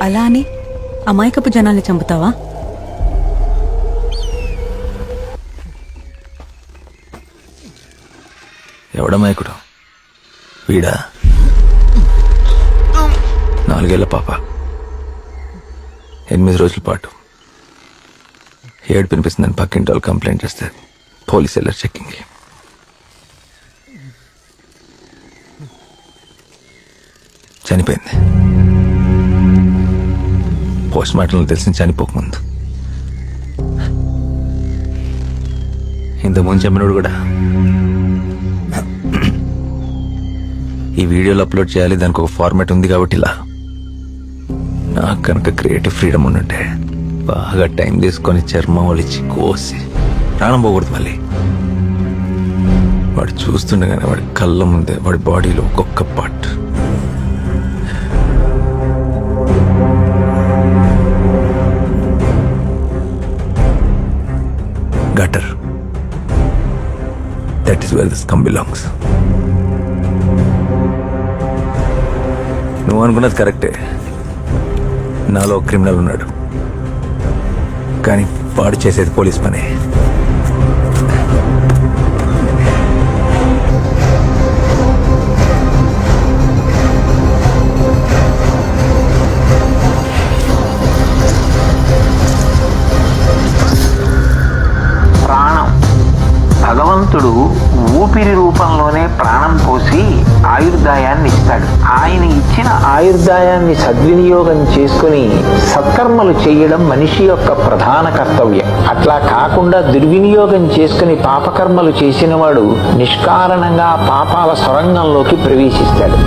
అలా అని అమాయకపు జనాల్ని చంపుతావా? ఎవడమాయకుడు? వీడా? 4 ఏళ్ల పాప, 8 రోజుల పాటు ఏడు పినిపిస్తుందని పక్కింటి వాళ్ళు కంప్లైంట్ చేస్తే పోలీసు వెళ్ళారు చెక్కింగ్కి. చనిపోయింది. పోస్ట్ మార్టంలో తెలిసింది చనిపోకముందు. ఇంతకుముందు చెప్పినోడు కూడా ఈ వీడియోలు అప్లోడ్ చేయాలి, దానికి ఒక ఫార్మాట్ ఉంది కాబట్టి ఇలా. నాకు కనుక క్రియేటివ్ ఫ్రీడమ్ ఉండుంటే బాగా టైం తీసుకొని చర్మం వలిచి కోసి ప్రాణం పోకూడదు. మళ్ళీ వాడు చూస్తుండగానే వాడి కళ్ళ ముందే వాడి బాడీలో ఒక్కొక్క part. Gutter, that is where the scum belongs. నువ్వు అనుకున్నది కరెక్టే, నాలో క్రిమినల్ ఉన్నాడు, కానీ వాడు చేసేది పోలీస్ పనే. ప్రాణం భగవంతుడు ఊపిరి రూపంలోనే ప్రాణం పోసి ఆయుర్దాయాన్ని ఇస్తాడు. ఆయన ఇచ్చిన ఆయుర్దాయాన్ని సద్వినియోగం చేసుకుని సత్కర్మలు చేయడం మనిషి యొక్క ప్రధాన కర్తవ్యం. అట్లా కాకుండా దుర్వినియోగం చేసుకుని పాపకర్మలు చేసిన వాడు నిష్కారణంగా పాపాల సొరంగంలోకి ప్రవేశిస్తాడు.